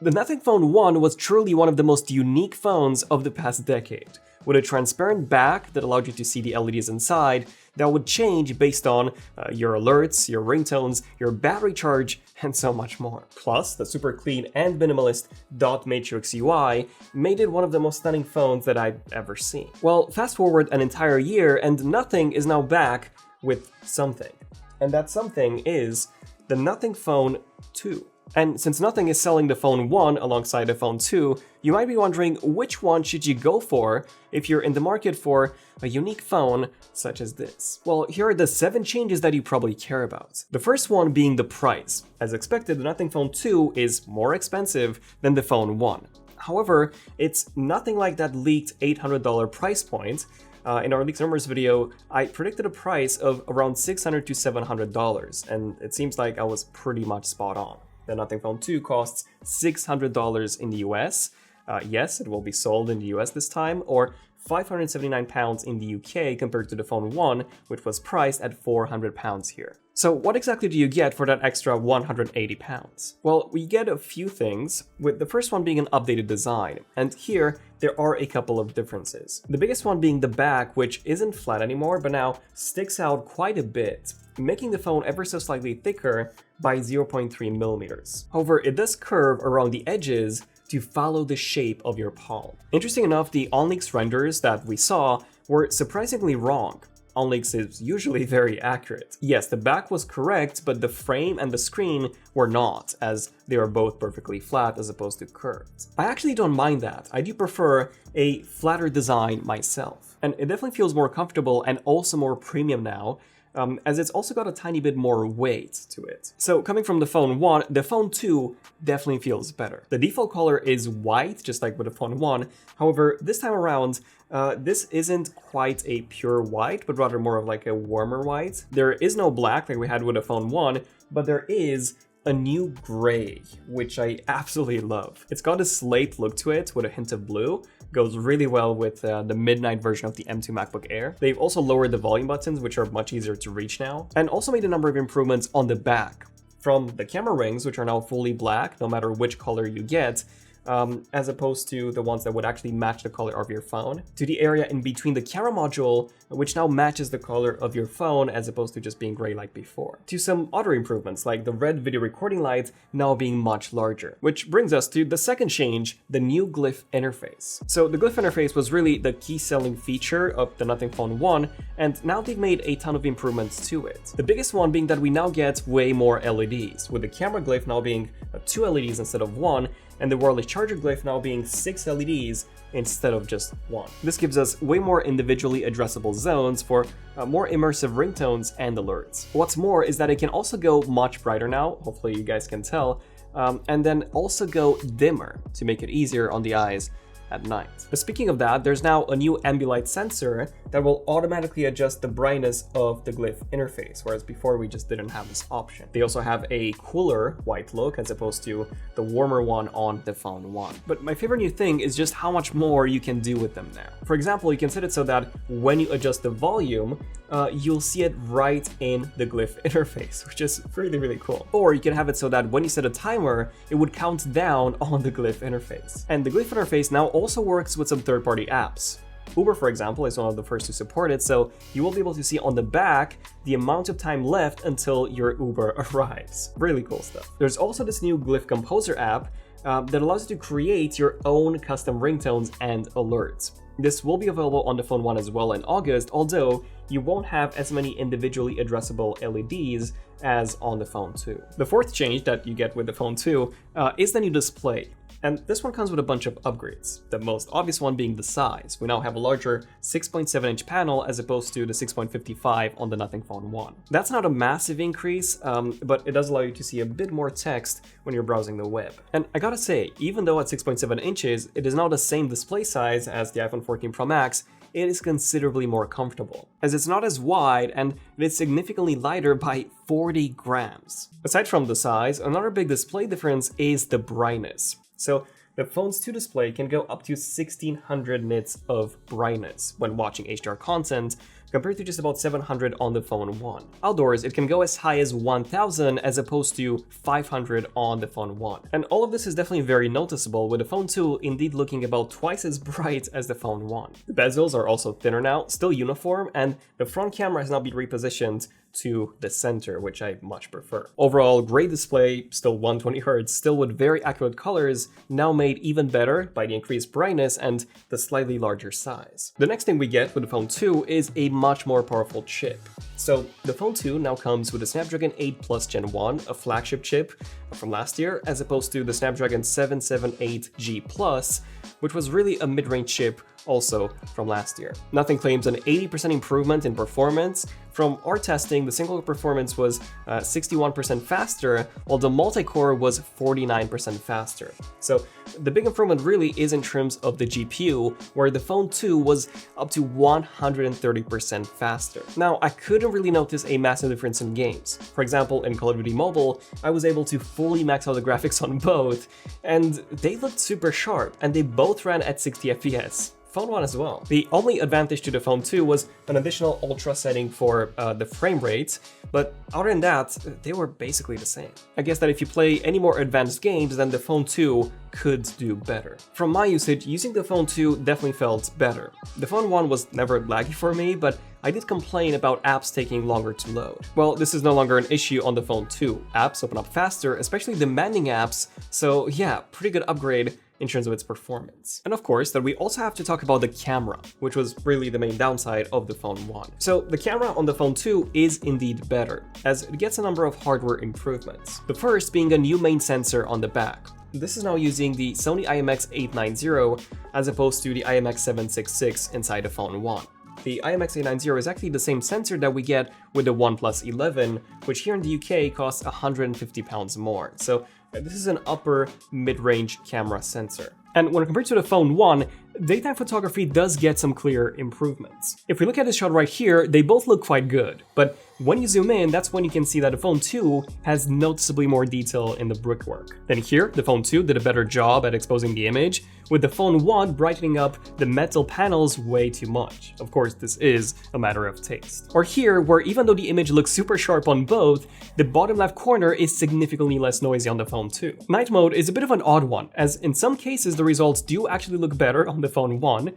The Nothing Phone 1 was truly one of the most unique phones of the past decade, with a transparent back that allowed you to see the LEDs inside that would change based on your alerts, your ringtones, your battery charge, and so much more. Plus, the super clean and minimalist dot matrix UI made it one of the most stunning phones that I've ever seen. Well, fast forward an entire year and Nothing is now back with something. And that something is the Nothing Phone 2. And since Nothing is selling the Phone 1 alongside the Phone 2, you might be wondering which one should you go for if you're in the market for a unique phone such as this. Well, here are the 7 changes that you probably care about. The first one being the price. As expected, the Nothing Phone 2 is more expensive than the Phone 1. However, it's nothing like that leaked $800 price point. In our leaked numbers video, I predicted a price of around $600 to $700, and it seems like I was pretty much spot on. The Nothing Phone 2 costs $600 in the US. Yes, it will be sold in the US this time, or £579 in the UK compared to the Phone 1, which was priced at £400 here. So what exactly do you get for that extra £180? Well, we get a few things, with the first one being an updated design, and here there are a couple of differences. The biggest one being the back, which isn't flat anymore, but now sticks out quite a bit, making the phone ever so slightly thicker by 0.3 millimeters. However, it does curve around the edges to follow the shape of your palm. Interesting enough, the OnLeaks renders that we saw were surprisingly wrong. OnLeaks is usually very accurate. Yes, the back was correct, but the frame and the screen were not, as they are both perfectly flat as opposed to curved. I actually don't mind that. I do prefer a flatter design myself. And it definitely feels more comfortable and also more premium now, as it's also got a tiny bit more weight to it. So coming from the Phone 1, the Phone 2 definitely feels better. The default color is white, just like with the Phone 1. However, this time around, this isn't quite a pure white, but rather more of like a warmer white. There is no black like we had with the Phone 1, but there is a new gray, which I absolutely love. It's got a slate look to it with a hint of blue. Goes really well with the midnight version of the M2 MacBook Air. They've also lowered the volume buttons, which are much easier to reach now, and also made a number of improvements on the back. From the camera rings, which are now fully black, no matter which color you get, as opposed to the ones that would actually match the color of your phone, to the area in between the camera module, which now matches the color of your phone as opposed to just being gray like before, to some other improvements like the red video recording light now being much larger. Which brings us to the second change, the new glyph interface. So the glyph interface was really the key selling feature of the Nothing Phone 1, and now they've made a ton of improvements to it. The biggest one being that we now get way more LEDs, with the camera glyph now being 2 LEDs instead of 1, and the wireless charger glyph now being 6 LEDs instead of just 1. This gives us way more individually addressable zones for more immersive ringtones and alerts. What's more is that it can also go much brighter now, hopefully you guys can tell, and then also go dimmer to make it easier on the eyes at night. But speaking of that, there's now a new ambilight sensor that will automatically adjust the brightness of the glyph interface, whereas before we just didn't have this option. They also have a cooler white look as opposed to the warmer one on the Phone 1. But my favorite new thing is just how much more you can do with them now. For example, you can set it so that when you adjust the volume, you'll see it right in the glyph interface, which is really, really cool. Or you can have it so that when you set a timer, it would count down on the glyph interface. And the glyph interface now also works with some third-party apps. Uber, for example, is one of the first to support it, so you will be able to see on the back the amount of time left until your Uber arrives. Really cool stuff. There's also this new Glyph Composer app that allows you to create your own custom ringtones and alerts. This will be available on the Phone 1 as well in August, although you won't have as many individually addressable LEDs as on the Phone 2. The fourth change that you get with the Phone 2 is the new display. And this one comes with a bunch of upgrades, the most obvious one being the size. We now have a larger 6.7-inch panel as opposed to the 6.55 on the Nothing Phone 1. That's not a massive increase, but it does allow you to see a bit more text when you're browsing the web. And I gotta say, even though at 6.7 inches, it is now the same display size as the iPhone 14 Pro Max, it is considerably more comfortable, as it's not as wide and it is significantly lighter by 40 grams. Aside from the size, another big display difference is the brightness. So the Phone's 2 display can go up to 1600 nits of brightness when watching HDR content, compared to just about 700 on the Phone 1. Outdoors, it can go as high as 1000 as opposed to 500 on the Phone 1. And all of this is definitely very noticeable, with the Phone 2 indeed looking about twice as bright as the Phone 1. The bezels are also thinner now, still uniform, and the front camera has now been repositioned to the center, which I much prefer. Overall, great display, still 120Hz, still with very accurate colors, now made even better by the increased brightness and the slightly larger size. The next thing we get with the Phone 2 is a much more powerful chip. So the Phone 2 now comes with a Snapdragon 8 Plus Gen 1, a flagship chip from last year, as opposed to the Snapdragon 778G Plus, which was really a mid-range chip also from last year. Nothing claims an 80% improvement in performance. From our testing, the single-core performance was 61% faster, while the multi-core was 49% faster. So the big improvement really is in terms of the GPU, where the Phone 2 was up to 130% faster. Now, I couldn't really notice a massive difference in games. For example, in Call of Duty Mobile, I was able to fully max out the graphics on both, and they looked super sharp, and they both ran at 60 FPS. Phone 1 as well. The only advantage to the Phone 2 was an additional ultra setting for the frame rate, but other than that, they were basically the same. I guess that if you play any more advanced games, then the Phone 2 could do better. From my usage, using the Phone 2 definitely felt better. The Phone 1 was never laggy for me, but I did complain about apps taking longer to load. Well, this is no longer an issue on the Phone 2. Apps open up faster, especially demanding apps, so yeah, pretty good upgrade in terms of its performance. And of course, that we also have to talk about the camera, which was really the main downside of the Phone 1. So the camera on the Phone 2 is indeed better, as it gets a number of hardware improvements. The first being a new main sensor on the back. This is now using the Sony IMX890 as opposed to the IMX766 inside the Phone 1. The IMX890 is actually the same sensor that we get with the OnePlus 11, which here in the UK costs £150 more. So this is an upper mid-range camera sensor. And when compared to the Phone 1, daytime photography does get some clear improvements. If we look at this shot right here, they both look quite good, but when you zoom in, that's when you can see that the Phone 2 has noticeably more detail in the brickwork. Then here, the Phone 2 did a better job at exposing the image, with the Phone 1 brightening up the metal panels way too much. Of course, this is a matter of taste. Or here, where even though the image looks super sharp on both, the bottom left corner is significantly less noisy on the Phone 2. Night mode is a bit of an odd one, as in some cases the results do actually look better on the Phone 1.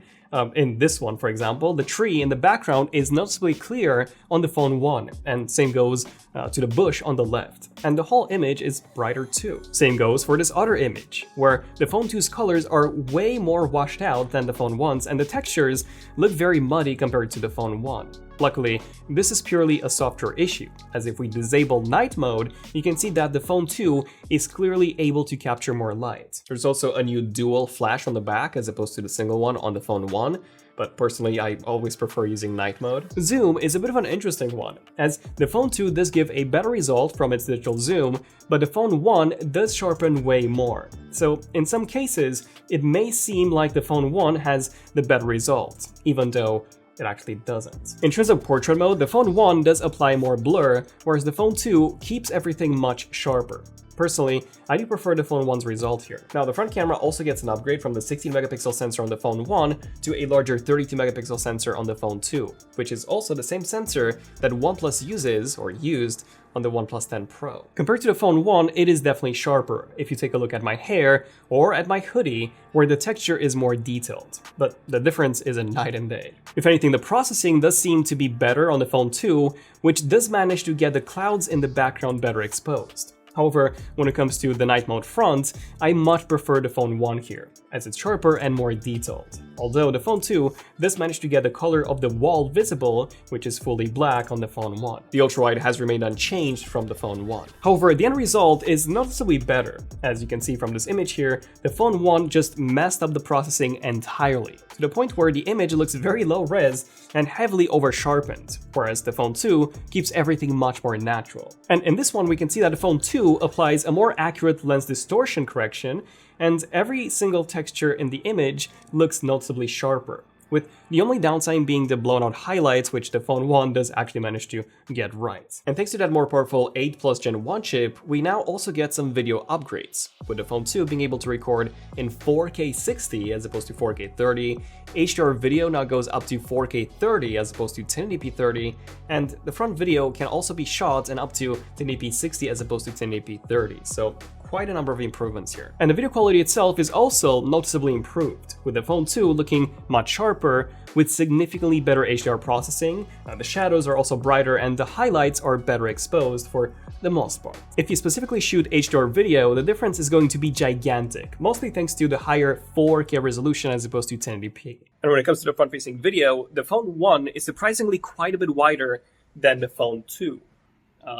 In this one, for example, the tree in the background is noticeably clear on the Phone 1, and same goes to the bush on the left. And the whole image is brighter too. Same goes for this other image, where the Phone 2's colors are way more washed out than the Phone 1's, and the textures look very muddy compared to the Phone 1. Luckily, this is purely a software issue, as if we disable night mode, you can see that the Phone 2 is clearly able to capture more light. There's also a new dual flash on the back as opposed to the single one on the Phone 1, but personally I always prefer using night mode. Zoom is a bit of an interesting one, as the Phone 2 does give a better result from its digital zoom, but the Phone 1 does sharpen way more. So in some cases, it may seem like the Phone 1 has the better result, even though it actually doesn't. In terms of portrait mode, the Phone 1 does apply more blur, whereas the Phone 2 keeps everything much sharper. Personally, I do prefer the Phone 1's result here. Now, the front camera also gets an upgrade from the 16 megapixel sensor on the Phone 1 to a larger 32 megapixel sensor on the Phone 2, which is also the same sensor that OnePlus uses, or used, on the OnePlus 10 Pro. Compared to the Phone 1, it is definitely sharper, if you take a look at my hair or at my hoodie, where the texture is more detailed, but the difference is a night and day. If anything, the processing does seem to be better on the Phone 2, which does manage to get the clouds in the background better exposed. However, when it comes to the night mode front, I much prefer the Phone 1 here, as it's sharper and more detailed. Although the Phone 2 does manage to get the color of the wall visible, which is fully black on the Phone 1. The ultrawide has remained unchanged from the Phone 1. However, the end result is noticeably better. As you can see from this image here, the Phone 1 just messed up the processing entirely, to the point where the image looks very low res and heavily over sharpened, whereas the Phone 2 keeps everything much more natural. And in this one, we can see that the Phone 2 applies a more accurate lens distortion correction, and every single texture in the image looks noticeably sharper. with the only downside being the blown out highlights, which the phone 1 does actually manage to get right. And thanks to that more powerful 8 Plus Gen 1 chip, we now also get some video upgrades, with the phone 2 being able to record in 4K 60 as opposed to 4K 30, HDR video now goes up to 4K 30 as opposed to 1080p 30, and the front video can also be shot in up to 1080p 60 as opposed to 1080p 30, so quite a number of improvements here. And the video quality itself is also noticeably improved, with the phone 2 looking much sharper, with significantly better HDR processing, the shadows are also brighter, and the highlights are better exposed for the most part. If you specifically shoot HDR video, the difference is going to be gigantic, mostly thanks to the higher 4K resolution as opposed to 1080p. And when it comes to the front-facing video, the phone 1 is surprisingly quite a bit wider than the phone 2.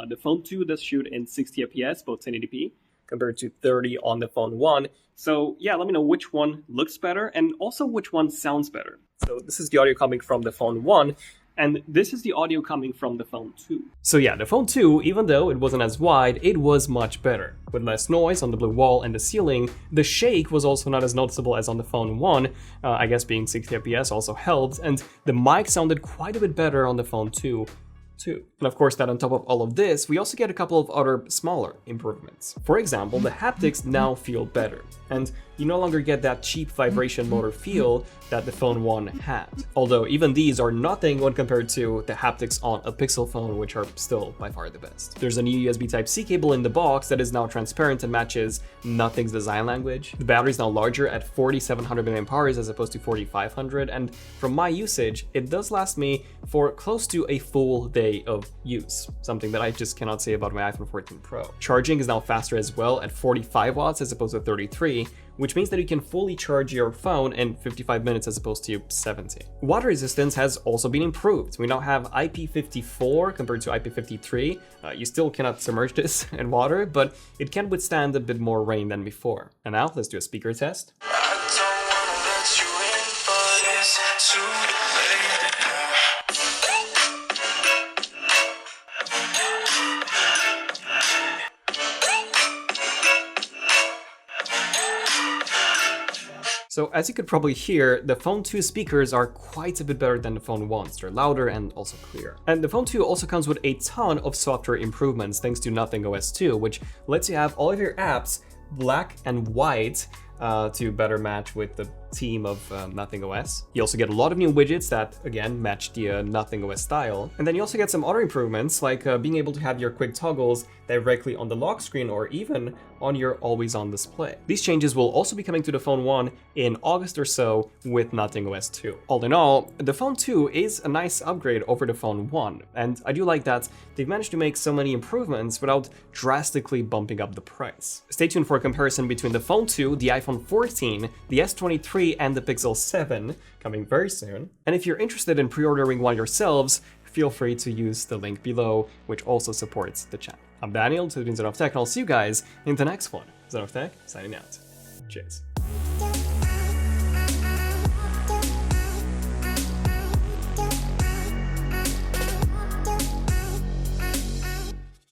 The phone 2 does shoot in 60 fps, both 1080p, compared to 30 on the phone 1. So yeah, let me know which one looks better and also which one sounds better. So this is the audio coming from the phone 1, and this is the audio coming from the phone 2. So yeah, the phone 2, even though it wasn't as wide, it was much better. With less noise on the blue wall and the ceiling, the shake was also not as noticeable as on the phone 1, I guess being 60 fps also helped, and the mic sounded quite a bit better on the phone 2 too. And of course that on top of all of this, we also get a couple of other smaller improvements. For example, the haptics now feel better, and you no longer get that cheap vibration motor feel that the phone 1 had. Although even these are nothing when compared to the haptics on a Pixel phone, which are still by far the best. There's a new USB Type-C cable in the box that is now transparent and matches Nothing's design language. The battery is now larger at 4700 mAh as opposed to 4500, and from my usage, it does last me for close to a full day of use, something that I just cannot say about my iPhone 14 Pro. Charging is now faster as well at 45 watts as opposed to 33, which means that you can fully charge your phone in 55 minutes as opposed to 70. Water resistance has also been improved. We now have IP54 compared to IP53. You still cannot submerge this in water, but it can withstand a bit more rain than before. And now let's do a speaker test. So as you could probably hear, the phone 2 speakers are quite a bit better than the phone 1's. They're louder and also clear. And the phone 2 also comes with a ton of software improvements thanks to Nothing OS 2, which lets you have all of your apps black and white to better match with the theme of Nothing OS. You also get a lot of new widgets that, again, match the Nothing OS style. And then you also get some other improvements, like being able to have your quick toggles directly on the lock screen or even on your always-on display. These changes will also be coming to the phone 1 in August or so with Nothing OS 2. All in all, the phone 2 is a nice upgrade over the phone 1, and I do like that they've managed to make so many improvements without drastically bumping up the price. Stay tuned for a comparison between the phone 2, the iPhone 14, the S23, and the Pixel 7 coming very soon. And if you're interested in pre-ordering one yourselves, feel free to use the link below, which also supports the channel. I'm Daniel, this has been ZONEofTECH, and I'll see you guys in the next one. ZONEofTECH, signing out. Cheers.